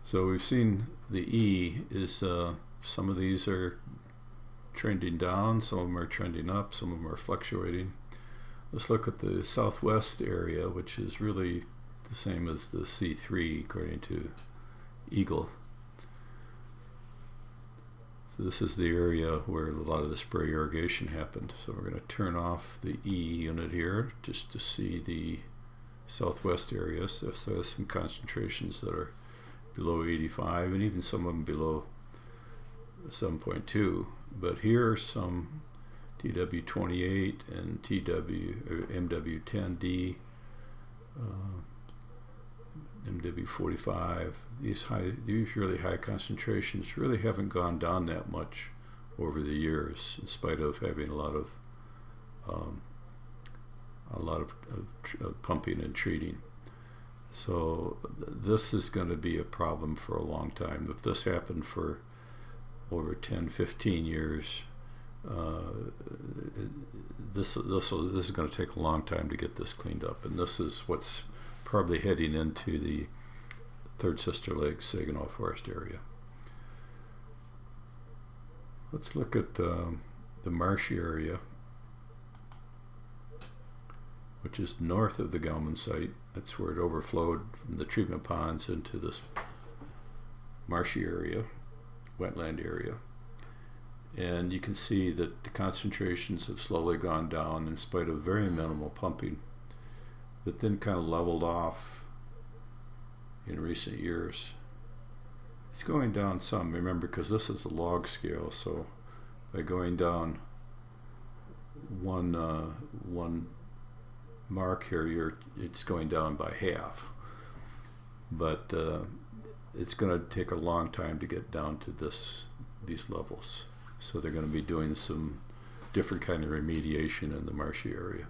So we've seen the E is some of these are trending down, some of them are trending up, some of them are fluctuating. Let's look at the southwest area, which is really the same as the C3 according to EGLE. So this is the area where a lot of the spray irrigation happened. So we're going to turn off the E unit here just to see the southwest areas. So there's some concentrations that are below 85 and even some of them below 7.2. But here are some TW28 and MW10D, MW45. These really high concentrations really haven't gone down that much over the years, in spite of having a lot of pumping and treating. So this is going to be a problem for a long time. If this happened for over 10-15 years, this is going to take a long time to get this cleaned up, and this is what's probably heading into the third sister lake Saginaw Forest area. Let's look at the Marsh area, which is north of the Gelman site. That's where it overflowed from the treatment ponds into this marshy area, wetland area. And you can see that the concentrations have slowly gone down in spite of very minimal pumping, but then kind of leveled off in recent years. It's going down some, remember, because this is a log scale, so by going down one mark here, it's going down by half. But it's going to take a long time to get down to these levels. So they're going to be doing some different kind of remediation in the marshy area.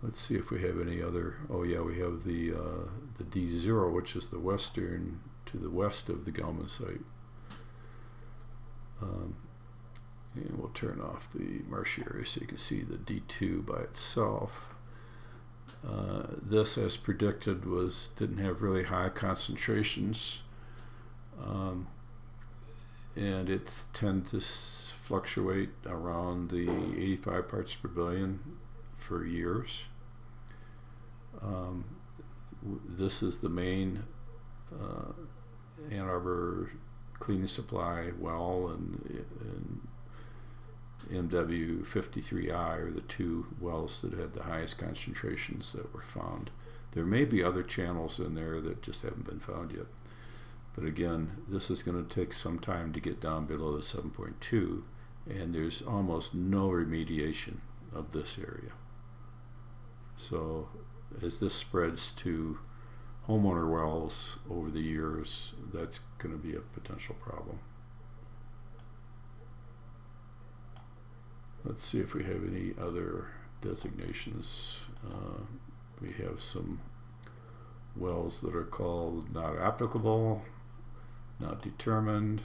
Let's see if we have any other. Oh yeah, we have the D0, which is the western to the west of the Gelman site. And we'll turn off the marshy area so you can see the D2 by itself. This, as predicted, didn't have really high concentrations, and it tends to fluctuate around the 85 parts per billion for years. This is the main Ann Arbor cleaning supply well, and MW53I are the two wells that had the highest concentrations that were found. There may be other channels in there that just haven't been found yet. But again, this is going to take some time to get down below the 7.2, and there's almost no remediation of this area. So as this spreads to homeowner wells over the years, that's going to be a potential problem. Let's see if we have any other designations. We have some wells that are called not applicable, not determined,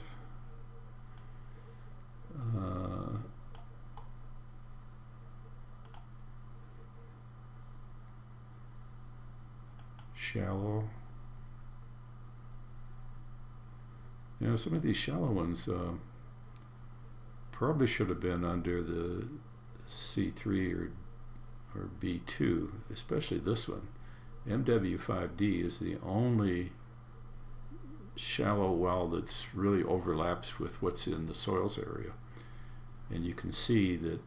shallow. You know, some of these shallow ones probably should have been under the C3 or B2, especially this one. MW5D is the only shallow well that's really overlaps with what's in the soils area, and you can see that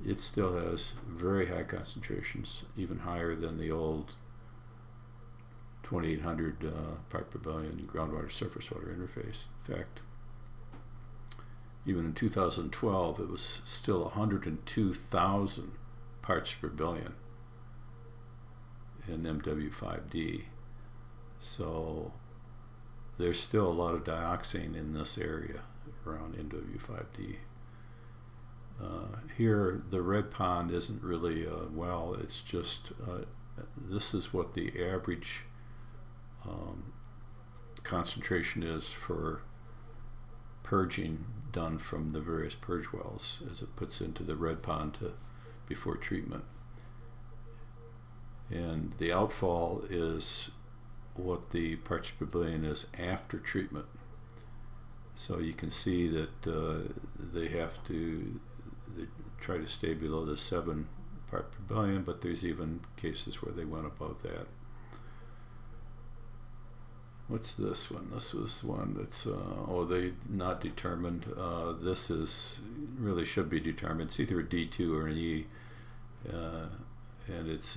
it still has very high concentrations, even higher than the old 2800 part per billion groundwater surface water interface. In fact, even in 2012 it was still 102,000 parts per billion in MW5D. So there's still a lot of dioxane in this area around MW5D. Here the red pond isn't really a well, it's just this is what the average concentration is for purging done from the various purge wells as it puts into the red pond before treatment. And the outfall is what the parts per billion is after treatment. So you can see that they try to stay below the 7 part per billion, but there's even cases where they went above that. What's this one? This was one that's, they not determined. This is really should be determined. It's either a D2 or an E, and it's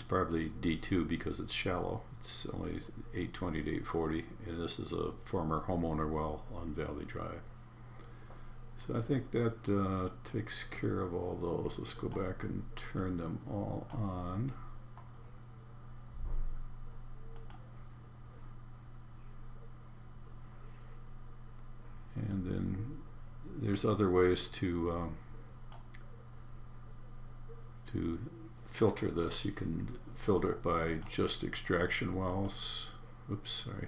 probably D2 because it's shallow. It's only 820 to 840, and this is a former homeowner well on Valley Drive. So I think that takes care of all those. Let's go back and turn them all on. And then there's other ways to filter this. You can filter it by just extraction wells. Oops, sorry.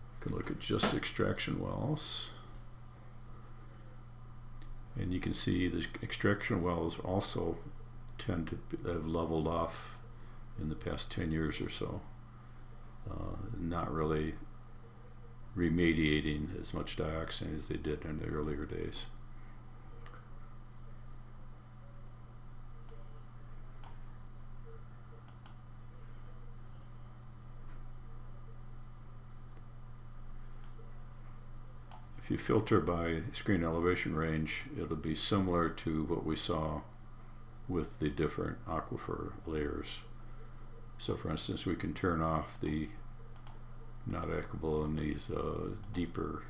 You can look at just extraction wells. And you can see the extraction wells also tend to have leveled off in the past 10 years or so. Not really remediating as much dioxane as they did in the earlier days. If you filter by screen elevation range, it'll be similar to what we saw with the different aquifer layers. So for instance, we can turn off the not applicable in these deeper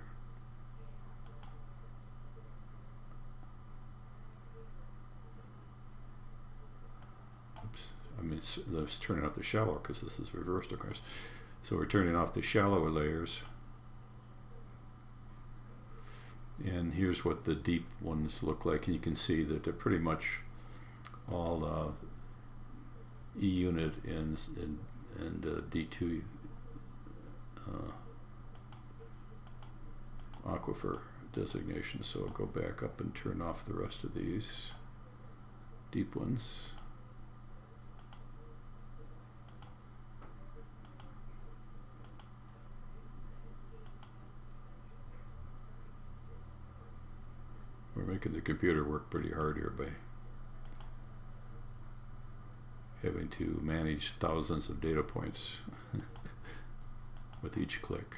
let's turn off the shallow because this is reversed, of course. So we're turning off the shallower layers, and here's what the deep ones look like, and you can see that they're pretty much all E unit and D2 aquifer designation. So I'll go back up and turn off the rest of these deep ones. We're making the computer work pretty hard here by having to manage thousands of data points with each click.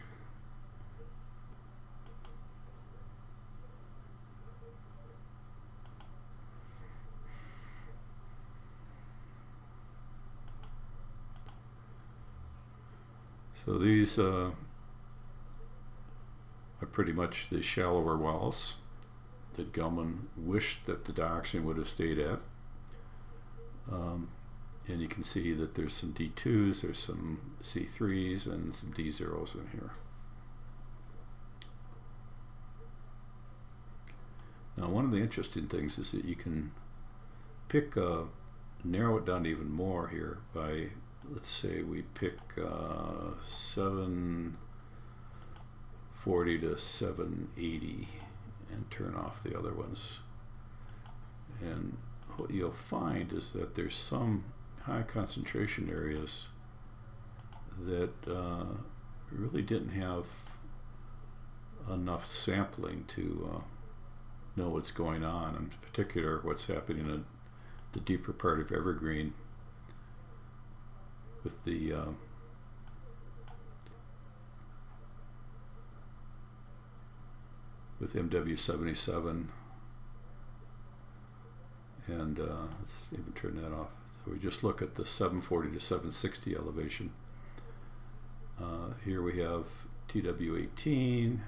So these are pretty much the shallower wells that Gelman wished that the dioxane would have stayed at. And you can see that there's some D2s, there's some C3s, and some D0s in here. Now, one of the interesting things is that you can pick, narrow it down even more here by, let's say we pick 740 to 780 and turn off the other ones. And what you'll find is that there's some high concentration areas that really didn't have enough sampling to know what's going on, in particular what's happening in the deeper part of Evergreen with the with MW77, and let's even turn that off. So we just look at the 740 to 760 elevation. Here we have TW18,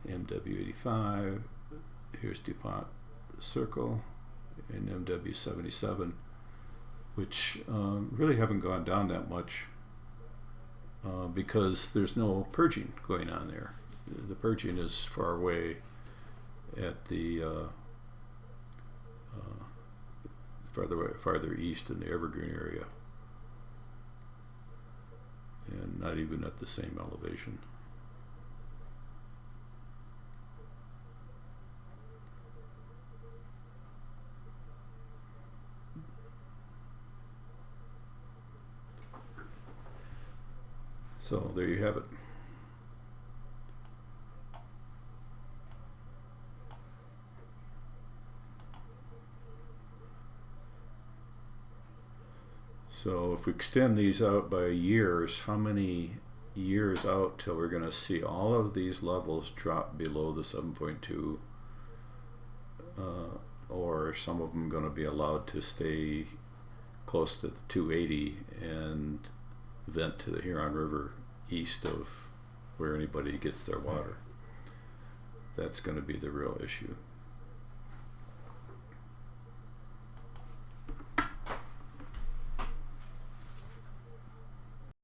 MW85, here's DuPont Circle, and MW77, which really haven't gone down that much because there's no purging going on there. The purging is far away at the farther east in the Evergreen area, and not even at the same elevation. So there you have it. So if we extend these out by years, how many years out till we're going to see all of these levels drop below the 7.2, or some of them going to be allowed to stay close to the 280 and vent to the Huron River east of where anybody gets their water? That's going to be the real issue.